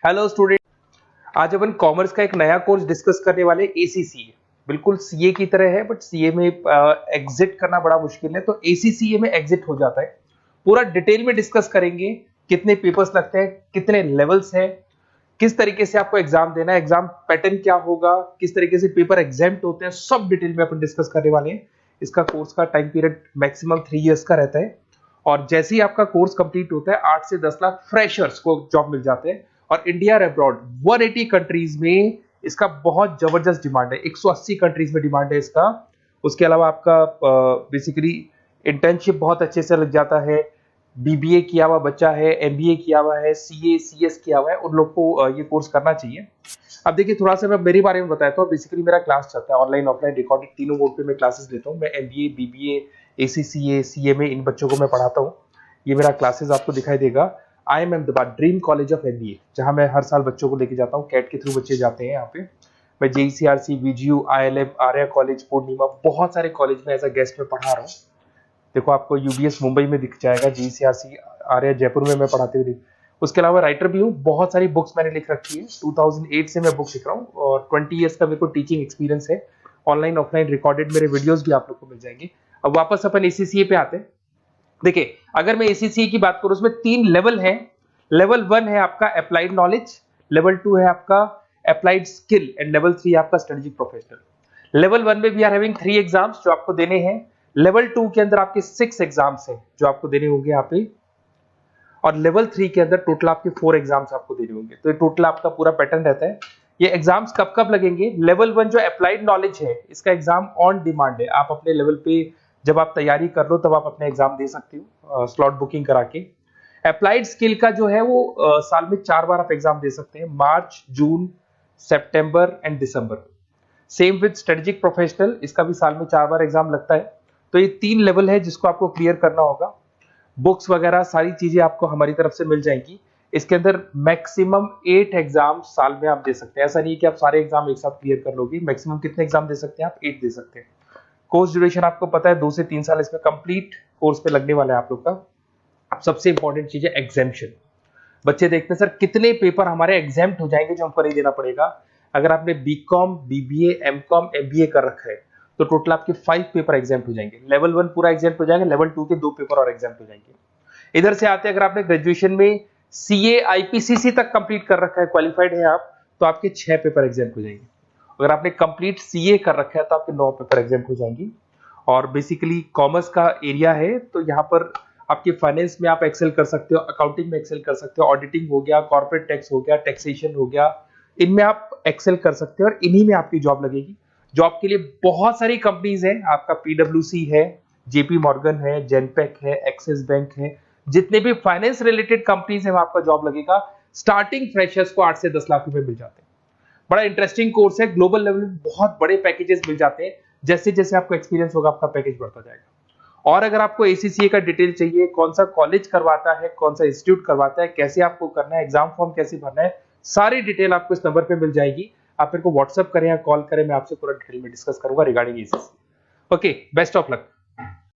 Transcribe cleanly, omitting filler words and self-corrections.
Hello student, आज अपन commerce का एक नया कोर्स डिस्कस करने वाले एसीसीए। बिल्कुल सीए की तरह है, बट सीए में एग्जिट करना बड़ा मुश्किल है, तो एसीसीए में एग्जिट हो जाता है। पूरा डिटेल में डिस्कस करेंगे, कितने पेपर्स लगते हैं, कितने लेवल्स हैं, किस तरीके से आपको एग्जाम देना है, एग्जाम पैटर्न क्या होगा, किस तरीके से पेपर एग्जाम्प्ट होते हैं, सब डिटेल में अपन डिस्कस करने वाले हैं। इसका कोर्स का टाइम पीरियड मैक्सिमम 3 इयर्स का रहता है, और जैसे ही आपका कोर्स कंप्लीट होता है 8 से 10 लाख फ्रेशर्स को जॉब मिल जाते हैं। और इंडिया और अब्रॉड 180 कंट्रीज में इसका बहुत जबरदस्त डिमांड है, 180 कंट्रीज में डिमांड है इसका। उसके अलावा आपका बेसिकली इंटर्नशिप बहुत अच्छे से लग जाता है। बीबीए किया हुआ बच्चा है, एमबीए किया हुआ है, सीए सीएस किया हुआ है, उन लोग को ये कोर्स करना चाहिए। अब देखिए, थोड़ा सा मैं मेरे बारे में बताया था। बेसिकली मेरा क्लास चलता है ऑनलाइन ऑफलाइन रिकॉर्डेड, तीनों मोड पे मैं क्लासेस लेता हूँ। मैं एमबीए, बीबीए, एसीसीए, सीए में इन बच्चों को मैं पढ़ाता हूँ। ये मेरा क्लासेस आपको दिखाई देगा। I am Ahmedabad dream college of MBA, जहां मैं हर साल बच्चों को लेके जाता हूँ। कैट के थ्रू बच्चे जाते हैं यहाँ पे। मैं जेईसीआरसी, वीजीयू, आईएलएम, आर्या कॉलेज, पूर्णिमा, बहुत सारे कॉलेज में एज अ गेस्ट में पढ़ा रहा हूँ। देखो, आपको यूबीएस मुंबई में दिख जाएगा, जेईसीआरसी आर्या जयपुर में मैं पढ़ाते हुए। उसके अलावा राइटर भी हूँ, बहुत सारी बुक्स मैंने लिख रखी है। 2008 से मैं बुक लिख रहा हूँ, और 20 ईयर्स का मेरे को टीचिंग एक्सपीरियंस है। ऑनलाइन ऑफलाइन रिकॉर्डेड मेरे वीडियोस भी आप लोग को मिल जाएंगे। अब वापस अपन एसीसीए पे आते हैं। देखिए, अगर मैं एसीसीए की बात करूं, उसमें 3 लेवल है। लेवल 1 है आपका अप्लाइड नॉलेज, लेवल 2 है आपका अप्लाइड स्किल, एंड लेवल 3 है आपका स्ट्रेटेजिक प्रोफेशनल। लेवल 1 में वी आर हैविंग 3 एग्जाम्स जो आपको देने हैं। लेवल 2 के अंदर आपके 6 एग्जाम्स हैं जो आपको देने होंगे यहाँ पे, और लेवल 3 के अंदर टोटल आपके 4 एग्जाम्स आपको देने होंगे। तो ये टोटल आपका पूरा पैटर्न रहता है। ये एग्जाम्स कब कब लगेंगे? लेवल 1 जो अप्लाइड नॉलेज है, इसका एग्जाम ऑन डिमांड है। आप अपने लेवल पे जब आप तैयारी कर लो तब आप अपने एग्जाम दे सकते हो, स्लॉट बुकिंग करा के। अप्लाइड स्किल का जो है वो साल में 4 बार आप एग्जाम दे सकते हैं, मार्च, जून, सितंबर एंड दिसंबर। सेम विद स्ट्रेटेजिक प्रोफेशनल, इसका भी साल में 4 बार एग्जाम लगता है। तो ये 3 लेवल है जिसको आपको क्लियर करना होगा। बुक्स वगैरह सारी चीजें आपको हमारी तरफ से मिल जाएंगी। इसके अंदर मैक्सिमम 8 एग्जाम साल में आप दे सकते हैं। ऐसा नहीं है कि आप सारे एग्जाम एक साथ क्लियर कर लोगे। मैक्सिमम कितने एग्जाम दे सकते हैं आप? 8 दे सकते हैं। कोर्स ड्यूरेशन आपको पता है 2 से 3 साल इसमें कंप्लीट कोर्स पे लगने वाला है आप लोग का। अब सबसे इंपॉर्टेंट चीज है एग्जाम्पशन। बच्चे देखते हैं सर कितने पेपर हमारे एग्जाम्प्ट हो जाएंगे जो हमको नहीं देना पड़ेगा। अगर आपने बीकॉम, बीबीए, एमकॉम, एमबीए कर रखा है तो टोटल आपके 5 पेपर एग्जाम्प्ट हो जाएंगे। लेवल 1 पूरा एग्जाम्प्ट हो जाएगा, लेवल 2 के 2 पेपर और एग्जाम्प्ट हो जाएंगे। इधर से आते हैं, अगर आपने ग्रेजुएशन में सीए आईपीसीसी तक कंप्लीट कर रखा है, क्वालिफाइड है आप, तो आपके 6 पेपर एग्जाम्प्ट हो जाएंगे। अगर आपने कंप्लीट सीए कर रखा है तो आपके 9 पेपर एग्जाम्प्ट हो जाएंगी। और बेसिकली कॉमर्स का एरिया है, तो यहाँ पर आपके फाइनेंस में आप एक्सेल कर सकते हो, अकाउंटिंग में एक्सेल कर सकते हो, ऑडिटिंग हो गया, कॉर्पोरेट टैक्स हो गया, टैक्सेशन हो गया, इनमें आप एक्सेल कर सकते हो और इन्हीं में आपकी जॉब लगेगी। जॉब के लिए बहुत सारी कंपनीज हैं। आपका पीडब्ल्यूसी है, जेपी मॉर्गन है, जेनपेक है, एक्सिस बैंक है, जितने भी फाइनेंस रिलेटेड कंपनीज हैं वहां आपका जॉब लगेगा। स्टार्टिंग फ्रेशर्स को 8 से 10 लाख रुपए मिल जाते हैं। बड़ा इंटरेस्टिंग कोर्स है। ग्लोबल लेवल में बहुत बड़े पैकेजेस मिल जाते हैं। जैसे जैसे आपको एक्सपीरियंस होगा आपका पैकेज बढ़ता जाएगा। और अगर आपको एसीसीए का डिटेल चाहिए, कौन सा कॉलेज करवाता है, कौन सा इंस्टीट्यूट करवाता है, कैसे आपको करना है, एग्जाम फॉर्म कैसे भरना है, सारी डिटेल आपको इस नंबर पे मिल जाएगी। आप मेरे को व्हाट्सअप करें या कॉल करें, मैं आपसे पूरा डिटेल में डिस्कस करूंगा regarding ACCA. Okay, best of luck.